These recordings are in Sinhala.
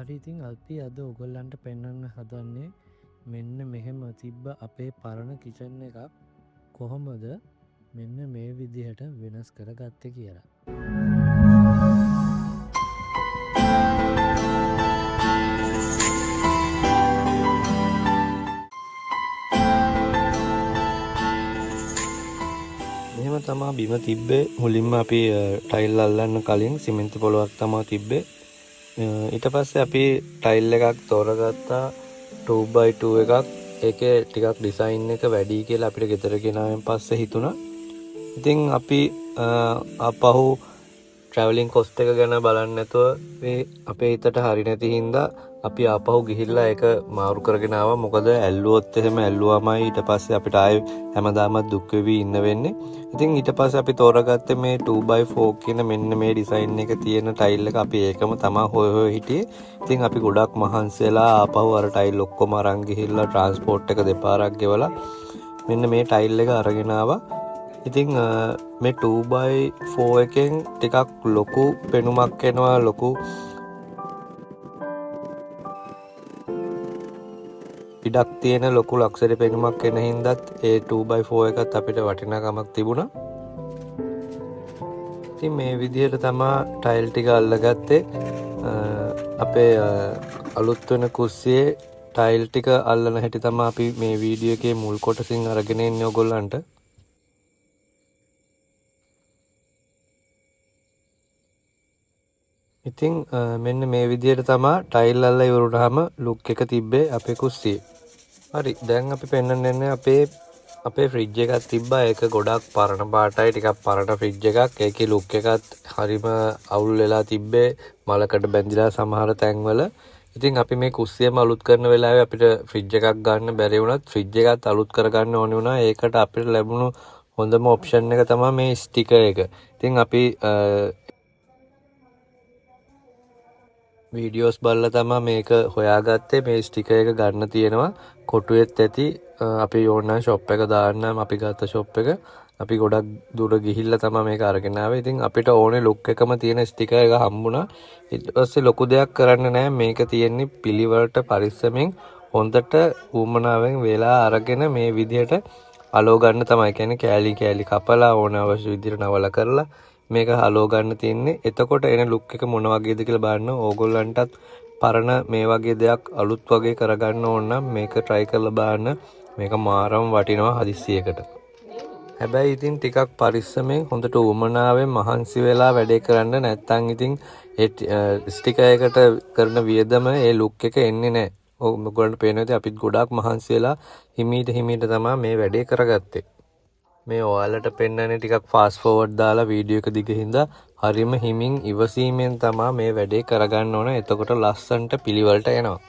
හරි ඉතින් අපි අද ඔයගොල්ලන්ට පෙන්වන්න හදන්නේ මෙන්න මෙහෙම තිබ්බ අපේ පරණ කිචන් එකක් කොහොමද මෙන්න මේ විදිහට වෙනස් කරගත්තේ කියලා. මෙහෙම තමයි බිම තිබ්බේ. මුලින්ම අපි ටයිල් අල්ලන්න කලින් සිමෙන්ති පොලවක් තමයි තිබ්බේ. ඊට පස්සේ අපි ටයිල් එකක් තෝරගත්තා 2x2 එකක්. ඒකේ ටිකක් ඩිසයින් එක වැඩි කියලා අපිට ගෙදර ගෙනාවෙන් පස්සේ හිතුණා. ඉතින් අපි ආපහු ට්‍රැවලින් කොස්ට් එක ගැන බලන්නේ නැතුව මේ අපේ හිතට හරි නැති හින්දා අපි ආපහු ගිහිල්ලා ඒක මාරු කරගෙන ආවා. මොකද ඇල්ලුවොත් එහෙම ඇල්ලුවාමයි ඊට පස්සේ අපිට ආයේ හැමදාම දුක් වෙවි ඉන්න වෙන්නේ. ඉතින් ඊට පස්සේ අපි තෝරගත්තේ මේ 2x4 කියන මෙන්න මේ ඩිසයින් එක තියෙන ටයිල් එක. අපි ඒකම තමයි හොය හිටියේ. ඉතින් අපි ගොඩක් මහන්සි වෙලා ආපහු අර ටයිල් ඔක්කොම අරන් ගිහිල්ලා ට්‍රාන්ස්පෝර්ට් එක දෙපාරක් ගෙවලා මෙන්න මේ ටයිල් එක අරගෙන ආවා. ඉතින් මේ 2x4 එකෙන් ටිකක් ලොකු පෙනුමක් එනවා. ලොකු ඉඩක් තියෙන ලොකු ලක්ෂරි පෙනුමක් එන හින්දාත් ඒ 2x4 එකත් අපිට වටිනාකමක් තිබුණා. ඉතින් මේ විදිහට තමයි ටයිල් ටික අල්ලගත්තේ. අපේ අලුත් වෙන කුස්සියේ ටයිල් ටික අල්ලන හැටි තමයි අපි මේ වීඩියෝ එකේ මුල් කොටසින් අරගෙන ඉන්නේ ඔයගොල්ලන්ට. ඉතින් මෙන්න මේ විදිහට තමයි ටයිල් අල්ලලා ඉවරුනහම ලුක් එක තිබ්බේ අපේ කුස්සියේ. හරි දැන් අපි පෙන්වන්න යන්නේ අපේ ෆ්‍රිජ් එකක් තිබ්බා. ඒක ගොඩක් පරණ පාටයි. ටිකක් පරණ ෆ්‍රිජ් එකක්. ඒකේ ලුක් එකත් හරිම අවුල් වෙලා තිබ්බේ. මලකට බැඳිලා සමහර තැන්වල. ඉතින් අපි මේ කුස්සියම අලුත් කරන වෙලාවේ අපිට ෆ්‍රිජ් එකක් ගන්න බැරි වුණත් ෆ්‍රිජ් එකත් අලුත් කරගන්න ඕනේ වුණා. ඒකට අපිට ලැබුණු හොඳම ඔප්ෂන් එක තමයි මේ ස්ටිකර් එක. ඉතින් අපි වීඩියෝස් බලලා තමයි මේක හොයාගත්තේ. මේ ස්ටිකර් එක ගන්න තියෙනවා කොටුවෙත් ඇති. අපි ඕනනම් ෂොප් එක දාන්නම්. අපි ගත්ත ෂොප් එක අපි ගොඩක් දුර ගිහිල්ලා තමයි මේක අරගෙන ආවේ. ඉතින් අපිට ඕනේ ලුක් එකම තියෙන ස්ටිකර් එක හම්බුණා. ඊට පස්සේ ලොකු දෙයක් කරන්න නැහැ. මේක තියෙන්නේ පිළිවෙලට පරිස්සමෙන් හොඳට ඌමනාවෙන් වෙලා අරගෙන මේ විදිහට අලෝ ගන්න තමයි. කියන්නේ කෑලි කෑලි කපලා ඕන අවශ්‍ය විදිහට නවලා කරලා මේක හලෝ ගන්න තියෙන්නේ. එතකොට එන ලුක් එක මොන වගේද කියලා බලන්න. ඕගොල්ලන්ටත් පරණ මේ වගේ දෙයක් අලුත් වගේ කරගන්න ඕන නම් මේක try කරලා බලන්න. මේක මාරම වටිනවා හදිස්සියකට. හැබැයි ඉතින් ටිකක් පරිස්සමෙන් හොඳට උවමනාවෙන් මහන්සි වෙලා වැඩේ කරන්න. නැත්නම් ඉතින් ඒ ස්ටිකර් එකට කරන වියදම ඒ ලුක් එක එන්නේ නැහැ. ඔයගොල්ලන්ට පේනවා අපිත් ගොඩක් මහන්සි වෙලා හිමීට තමයි මේ වැඩේ කරගත්තේ. මේ ඔයාලට පෙන්වන්නේ ටිකක් ෆාස්ට් ෆෝවර්ඩ් දාලා වීඩියෝ එක දිග හින්දා හරිම හිමින් ඉවසීමෙන් තමයි මේ වැඩේ කරගන්න ඕන. එතකොට ලස්සන්ට පිළිවෙලට එනවා.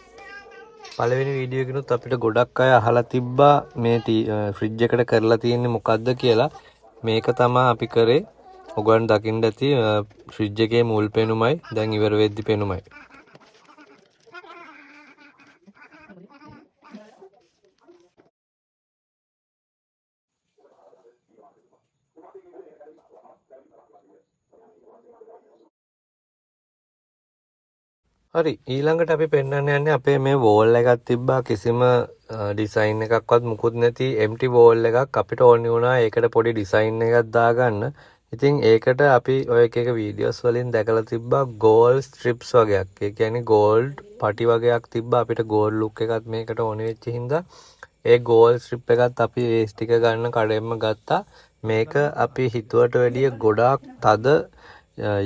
පළවෙනි වීඩියෝ එකනොත් අපිට ගොඩක් අය අහලා තිබ්බා මේ ෆ්‍රිජ් එකට කරලා තියෙන්නේ මොකද්ද කියලා. මේක තමයි අපි කරේ. ඔයගොල්ලන් දකින්න ඇති ෆ්‍රිජ් එකේ මුල් පෙනුමයි දැන් ඉවර වෙද්දි පෙනුමයි. හරි ඊළඟට අපි පෙන්වන්න යන්නේ අපේ මේ වෝල් එකක් තිබ්බා. කිසිම ඩිසයින් එකක්වත් මුකුත් නැති එම්ටි වෝල් එකක් අපිට ඕනි වුණා. ඒකට පොඩි ඩිසයින් එකක් දාගන්න. ඉතින් ඒකට අපි ඔය එක වීඩියෝස් වලින් දැකලා තිබ්බා ගෝල්ඩ් ස්ට්‍රිප්ස් වගේක්. ඒ කියන්නේ ගෝල්ඩ් පටි වගේක් තිබ්බා. අපිට ගෝල්ඩ් ලුක් එකක් මේකට ඕනි වෙච්ච හින්දා ඒ ගෝල්ඩ් ස්ට්‍රිප් එකත් අපි ඒ ස්ටික ගන්න කඩෙන්ම ගත්තා. මේක අපි හිතුවට වැඩිය ගොඩාක් තද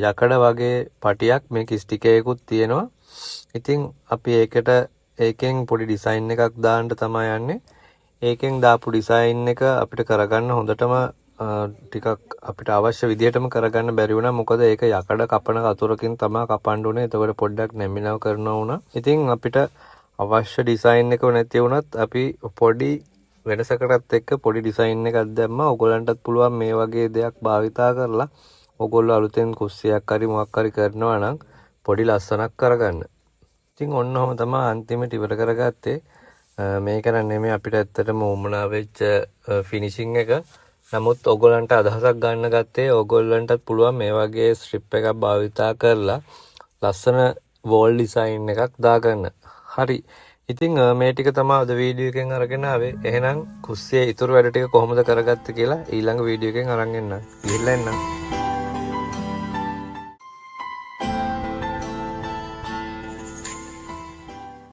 යකඩ වගේ පටියක්. මේක ස්ටිකයකුත් තියෙනවා. ඉතින් අපි ඒකෙන් පොඩි ඩිසයින් එකක් දාන්න තමයි යන්නේ. ඒකෙන් දාපු ඩිසයින් එක අපිට කරගන්න හොඳටම ටිකක් අපිට අවශ්‍ය විදිහටම කරගන්න බැරි වුණා. මොකද ඒක යකඩ කපන කතුරකින් තමයි කපන්න උනේ. එතකොට පොඩ්ඩක් නැමිනව කරනවා වුණා. ඉතින් අපිට අවශ්‍ය ඩිසයින් එක නැති වුණත් අපි පොඩි වෙනසකටත් එක්ක පොඩි ඩිසයින් එකක් දැම්මා. ඔයගොල්ලන්ටත් පුළුවන් මේ වගේ දෙයක් භාවිතා කරලා ඔයගොල්ලෝ අලුතෙන් කුස්සියක් හරි මොකක් හරි කරනවා නම් පොඩි ලස්සනක් කරගන්න. ඉතින් ඔන්න ඔහම තමයි අන්තිමට ඉවර කරගත්තේ. මේක නෙමෙයි අපිට ඇත්තටම උමනා වෙච්ච ෆිනිෂින් එක. නමුත් ඔයගොල්ලන්ට අදහසක් ගන්න ගත්තේ ඔයගොල්ලන්ටත් පුළුවන් මේ වගේ ස්ට්‍රිප් එකක් භාවිතා කරලා ලස්සන වෝල් ඩිසයින් එකක් දාගන්න. හරි. ඉතින් මේ ටික තමයි අද වීඩියෝ එකෙන් අරගෙන ආවේ. එහෙනම් කුස්සියේ ඉතුරු වැඩ ටික කොහොමද කරගත්තේ කියලා ඊළඟ වීඩියෝ එකෙන් අරන් එන්න. ගිහිල්ලා එන්න.